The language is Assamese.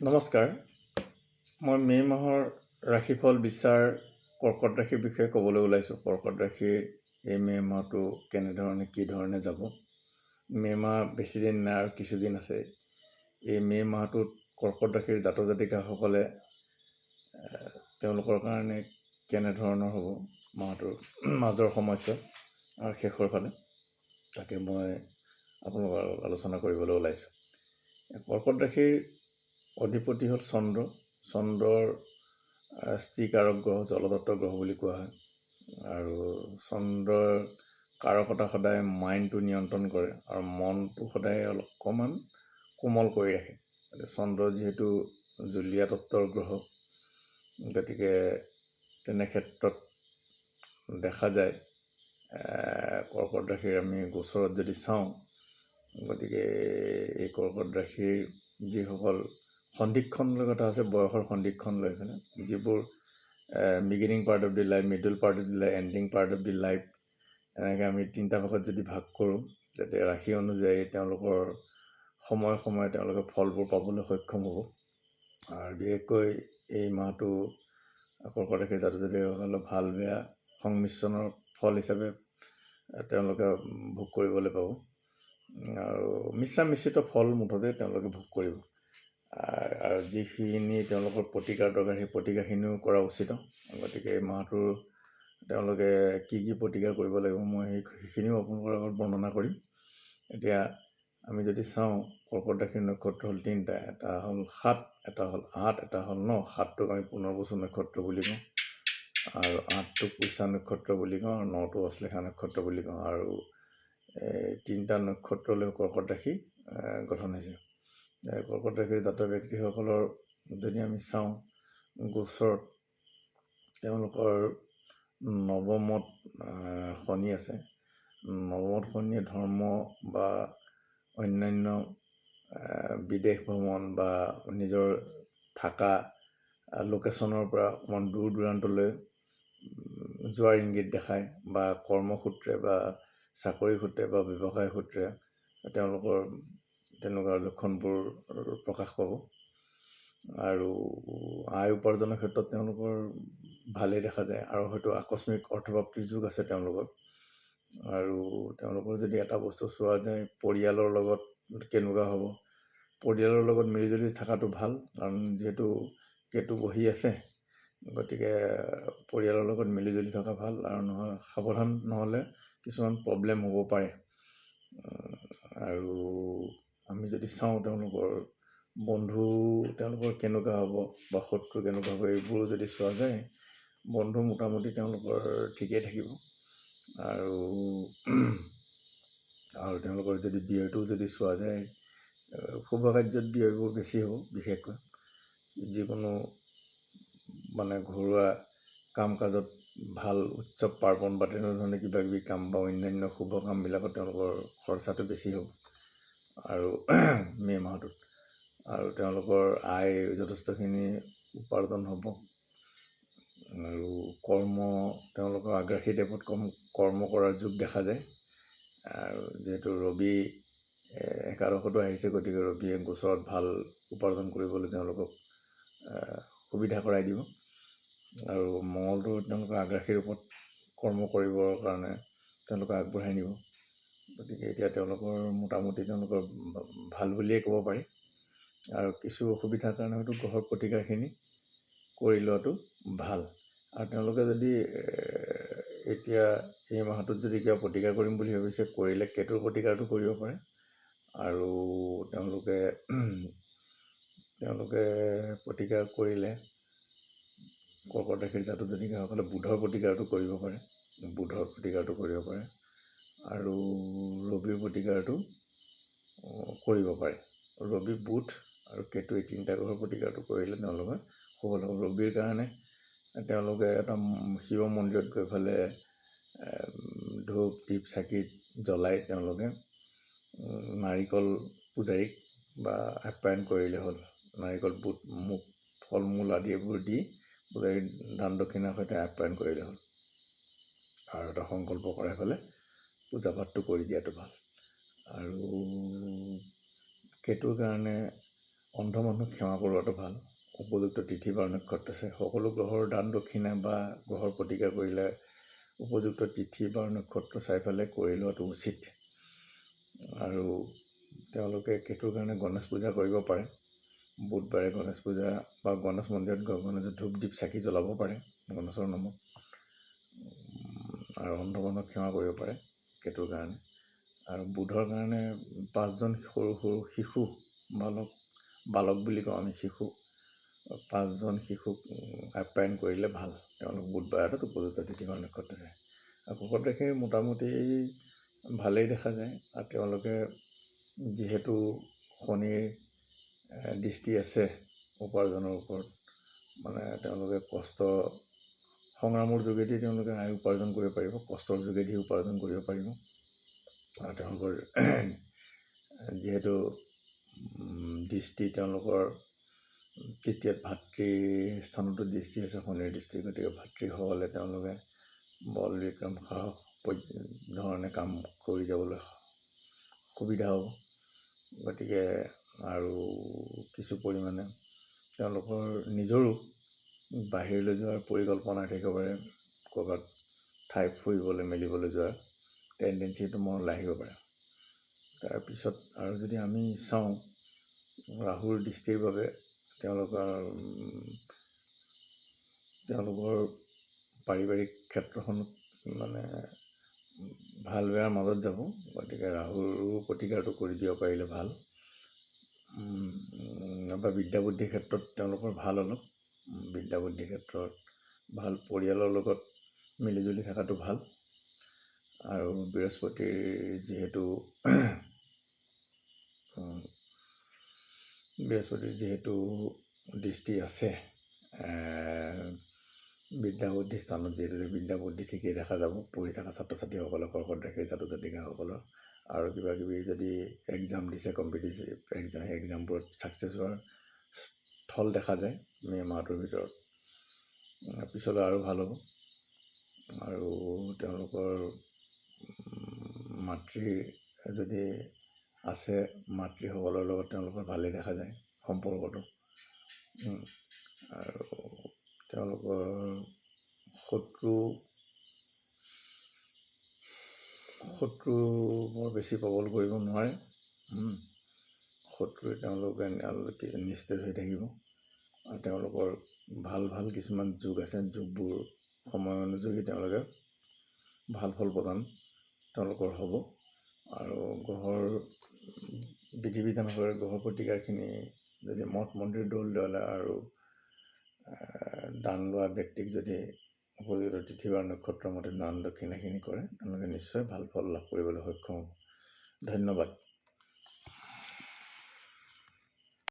নমস্কাৰ। মই মে' মাহৰ ৰাশিফল বিচাৰ কৰ্কট ৰাশিৰ বিষয়ে ক'বলৈ ওলাইছোঁ। কৰ্কট ৰাশিৰ এই মে' মাহটো কেনেধৰণে কি ধৰণে যাব। মে' মাহ বেছি দিন নাই আৰু কিছুদিন আছে। এই মে' মাহটোত কৰ্কট ৰাশিৰ জাতক জাতিকাসকলে তেওঁলোকৰ কাৰণে কেনেধৰণৰ হ'ব মাহটোৰ মাজৰ সময়ছোৱাত আৰু শেষৰ ফালে, তাকে মই আপোনালোকৰ লগত আলোচনা কৰিবলৈ ওলাইছোঁ। কৰ্কট ৰাশিৰ অধিপতি হ'ল চন্দ্ৰ। চন্দ্ৰৰ স্ত্ৰীকাৰক গ্ৰহ, জলতত্ত্বৰ গ্ৰহ বুলি কোৱা হয়। আৰু চন্দ্ৰৰ কাৰকতা সদায় মাইণ্ডটো নিয়ন্ত্ৰণ কৰে আৰু মনটো সদায় অকণমান কোমল কৰি ৰাখে। চন্দ্ৰ যিহেতু জুলীয়া তত্ত্বৰ গ্ৰহ, গতিকে তেনে ক্ষেত্ৰত দেখা যায় কৰ্কট ৰাশিৰ আমি গোচৰত যদি চাওঁ, গতিকে এই কৰ্কট ৰাশিৰ যিসকল সন্ধিক্ষণ লৈ কথা আছে, বয়সৰ সন্ধিক্ষণ লৈ পেলাই, যিবোৰ beginning part of the life, middle part of the life, ending part of the life, এনেকৈ আমি তিনিটা ভাগত যদি ভাগ কৰোঁ, তেতিয়া ৰাশি অনুযায়ী তেওঁলোকৰ সময়ে সময়ে তেওঁলোকে ফলবোৰ পাবলৈ সক্ষম হ'ব। আৰু বিশেষকৈ এই মাহটো কৰ্কট ৰাশিৰ জাতক জাতিকাসকলে ভাল বেয়া সংমিশ্ৰণৰ ফল হিচাপে তেওঁলোকে ভোগ কৰিবলৈ পাব। আৰু মিশ্ৰিত ফল মুঠতে তেওঁলোকে ভোগ কৰিব। আৰু যিখিনি তেওঁলোকৰ প্ৰতিকাৰ দৰকাৰ, সেই প্ৰতিকাৰখিনিও কৰা উচিত। গতিকে এই মাহটোৰ তেওঁলোকে কি কি প্ৰতিকাৰ কৰিব লাগিব, মই সেইখিনিও আপোনালোকৰ আগত বৰ্ণনা কৰিম। এতিয়া আমি যদি চাওঁ, কৰ্কট ৰাশিৰ নক্ষত্ৰ হ'ল তিনিটা। এটা হ'ল 7, এটা হ'ল 8, এটা হ'ল 9। 7টোক আমি পুনৰ্বসু নক্ষত্ৰ বুলি কওঁ, আৰু 8টোক পুষ্যা নক্ষত্ৰ বুলি কওঁ, আৰু 9টো অশ্লেষা নক্ষত্ৰ বুলি কওঁ। আৰু তিনিটা নক্ষত্ৰ লৈ কৰ্কট ৰাশি গঠন হৈছে। কৰ্কট ৰাশিৰ জাতক ব্যক্তিসকলৰ যদি আমি চাওঁ, গোচৰত তেওঁলোকৰ নৱমত শনি আছে। নৱমত শনিয়ে ধৰ্ম বা অন্যান্য বিদেশ ভ্ৰমণ বা নিজৰ থকা লোকেশ্যনৰ পৰা অকণমান দূৰ দূৰান্তলৈ যোৱাৰ ইংগিত দেখায়, বা কৰ্মসূত্ৰে বা চাকৰি সূত্ৰে বা ব্যৱসায় সূত্ৰে তেওঁলোকৰ তেনেকুৱা লক্ষণবোৰ প্ৰকাশ পাব। আৰু আয় উপাৰ্জনৰ ক্ষেত্ৰত তেওঁলোকৰ ভালেই দেখা যায়, আৰু হয়তো আকস্মিক অৰ্থপ্ৰাপ্তিৰ যোগ আছে তেওঁলোকৰ। আৰু তেওঁলোকৰ যদি এটা বস্তু চোৱা যায়, পৰিয়ালৰ লগত কেনেকুৱা হ'ব, পৰিয়ালৰ লগত মিলিজুলি থকাটো ভাল, কাৰণ যিহেতু কেতু বহি আছে, গতিকে পৰিয়ালৰ লগত মিলিজুলি থকা ভাল। আৰু নহয়, সাৱধান নহ'লে কিছুমান প্ৰব্লেম হ'ব পাৰে। আৰু আমি যদি চাওঁ তেওঁলোকৰ বন্ধু তেওঁলোকৰ কেনেকুৱা হ'ব বা শত্ৰু কেনেকুৱা হ'ব, এইবোৰো যদি চোৱা যায়, বন্ধু মোটামুটি তেওঁলোকৰ ঠিকেই থাকিব। আৰু তেওঁলোকৰ যদি ব্যয়টো যদি চোৱা যায়, শুভ কাৰ্যত ব্যয়বোৰ বেছি হ'ব। বিশেষকৈ যিকোনো ঘৰুৱা কাম কাজত, ভাল উৎসৱ পাৰ্বণ বা তেনেধৰণে কিবা কিবি কাম বা অন্যান্য শুভ কামবিলাকত তেওঁলোকৰ খৰচাটো বেছি হ'ব আৰু মে' মাহটোত। আৰু তেওঁলোকৰ আয় যথেষ্টখিনি উপাৰ্জন হ'ব। আৰু তেওঁলোকৰ আগ্ৰাসী টাইপত কৰ্ম কৰাৰ যোগ দেখা যায়। আৰু যিহেতু ৰবি একাদশতো আহিছে, গতিকে ৰবিয়ে গোচৰত ভাল উপাৰ্জন কৰিবলৈ তেওঁলোকক সুবিধা কৰাই দিব। আৰু মঙলটো তেওঁলোকৰ আগ্ৰাসী ৰূপত কৰ্ম কৰিবৰ কাৰণে তেওঁলোকক আগবঢ়াই নিব। গতিকে এতিয়া তেওঁলোকৰ মোটামুটি তেওঁলোকৰ ভাল বুলিয়ে ক'ব পাৰি। আৰু কিছু অসুবিধাৰ কাৰণে হয়তো গ্ৰহৰ প্ৰতিকাৰখিনি কৰি লোৱাটো ভাল। আৰু তেওঁলোকে যদি এতিয়া এই মাহটোত যদি কিবা প্ৰতিকাৰ কৰিম বুলি ভাবিছে, কৰিলে কেতুৰ প্ৰতিকাৰটো কৰিব পাৰে। আৰু তেওঁলোকে প্ৰতিকাৰ কৰিলে কৰ্কট ৰাশিৰ জাতক জাতিকাসকলে বুধৰ প্ৰতিকাৰটো কৰিব পাৰে। আৰু ৰবিৰ প্ৰতিকাৰটো কৰিব পাৰে। ৰবি, বুধ আৰু কেতু, এই তিনিটা গ্ৰহৰ প্ৰতিকাৰটো কৰিলে তেওঁলোকে সফল হ'ব। ৰবিৰ কাৰণে তেওঁলোকে এটা শিৱ মন্দিৰত গৈ পেলাই ধূপ দীপ চাকি জ্বলাই তেওঁলোকে নাৰিকল পূজাৰীক বা আপ্যায়ন কৰিলে হ'ল। নাৰিকল, বুট, মুগ, ফল মূল আদি এইবোৰ দি পূজাৰীক দান দক্ষিণাৰ সৈতে আপ্যায়ন কৰিলে হ'ল। আৰু এটা সংকল্প কৰাই পেলাই পূজা পাঠটো কৰি দিয়াটো ভাল। আৰু কেতুৰ কাৰণে অন্ধ মানুহক ক্ষমা কৰোৱাটো ভাল। উপযুক্ত তিথি বাৰ নক্ষত্ৰ আছে, সকলো গ্ৰহৰ দান দক্ষিণা বা গ্ৰহৰ প্ৰতিকাৰ কৰিলে উপযুক্ত তিথি বাৰ নক্ষত্ৰ চাই পেলাই কৰি লোৱাটো উচিত। আৰু তেওঁলোকে কেতুৰ কাৰণে গণেশ পূজা কৰিব পাৰে। বুধবাৰে গণেশ পূজা বা গণেশ মন্দিৰত গৈ গণেশৰ ধূপ দ্বীপ চাকি জ্বলাব পাৰে গণেশৰ নামত। আৰু অন্ধ মানুহক ক্ষমা কৰিব পাৰে কেতুৰ কাৰণে। আৰু বুধৰ কাৰণে 5জন সৰু সৰু শিশু বালক বুলি কওঁ আমি, শিশু 5জন শিশুক আপ্যায়ন কৰিলে ভাল। তেওঁলোক বুধবাৰটোত উপযুক্ত তিথি বাৰ নক্ষত্ৰ আছে। আৰু কৰ্কট ৰাশিৰ মোটামুটি ভালেই দেখা যায়। আৰু তেওঁলোকে যিহেতু শনিৰ দৃষ্টি আছে উপাৰ্জনৰ ওপৰত, মানে তেওঁলোকে সংগ্ৰামৰ যোগেদি তেওঁলোকে আয় উপাৰ্জন কৰিব পাৰিব, কষ্টৰ যোগেদি উপাৰ্জন কৰিব পাৰিব। আৰু তেওঁলোকৰ যিহেতু দৃষ্টি তেওঁলোকৰ তৃতীয়ত ভাতৃ স্থানতো দৃষ্টি আছে শনিৰ দৃষ্টি, গতিকে ভাতৃসকলে তেওঁলোকে বল বিক্ৰম সাহস ধৰণে কাম কৰি যাবলৈ সুবিধা হ'ব। গতিকে আৰু কিছু পৰিমাণে তেওঁলোকৰ নিজৰো বাহিৰলৈ যোৱাৰ পৰিকল্পনা থাকিব পাৰে, ক'ৰবাত ঠাই ফুৰিবলৈ মেলিবলৈ যোৱাৰ টেণ্ডেঞ্চিটো মনলৈ আহিব পাৰে। তাৰপিছত আৰু যদি আমি চাওঁ ৰাহুৰ দৃষ্টিৰ বাবে তেওঁলোকৰ পাৰিবাৰিক ক্ষেত্ৰখনত মানে ভাল বেয়াৰ মাজত যাব। গতিকে ৰাহুৰো প্ৰতিকাৰটো কৰি দিব পাৰিলে ভাল। বা বিদ্যা বুদ্ধিৰ ক্ষেত্ৰত তেওঁলোকৰ ভাল, অলপ বিদ্যা বুদ্ধিৰ ক্ষেত্ৰত ভাল, পৰিয়ালৰ লগত মিলিজুলি থকাটো ভাল। আৰু বৃহস্পতিৰ যিহেতু দৃষ্টি আছে বিদ্যা বুদ্ধি স্থানত, যিহেতু বিদ্যা বুদ্ধি ঠিকেই দেখা যাব পঢ়ি থকা ছাত্ৰ ছাত্ৰীসকলৰ, কৰ্কট ৰাশিৰ জাতক জাতিকাসকলৰ। আৰু কিবা কিবি যদি এক্সাম দিছে, কম্পিটিটিভ এক্সাম, সেই এক্সামবোৰত ছাকচেছ হোৱাৰ থল দেখা যায় মে' মাহটোৰ ভিতৰত। পিছলৈ আৰু ভাল হ'ব। আৰু তেওঁলোকৰ মাতৃ যদি আছে, মাতৃসকলৰ লগত তেওঁলোকৰ ভালেই দেখা যায় সম্পৰ্কটো। আৰু তেওঁলোকৰ শত্ৰু বৰ বেছি প্ৰবল কৰিব নোৱাৰে। শত্ৰুৱে তেওঁলোকে নিস্তেজ হৈ থাকিব। আৰু তেওঁলোকৰ ভাল কিছুমান যোগ আছে, যোগবোৰ সময় অনুযোগী তেওঁলোকে ভাল ফল প্ৰদান তেওঁলোকৰ হ'ব। আৰু গ্ৰহৰ বিধি বিধানৰে গ্ৰহৰ প্ৰতিকাৰখিনি যদি মঠ মন্দিৰ দৌল দেৱালয় আৰু দান লোৱা ব্যক্তিক যদি উপযুক্ত তিথি বাৰ নক্ষত্ৰ মতে দান দক্ষিণাখিনি কৰে, তেওঁলোকে নিশ্চয় ভাল ফল লাভ কৰিবলৈ সক্ষম হ'ব। ধন্যবাদ।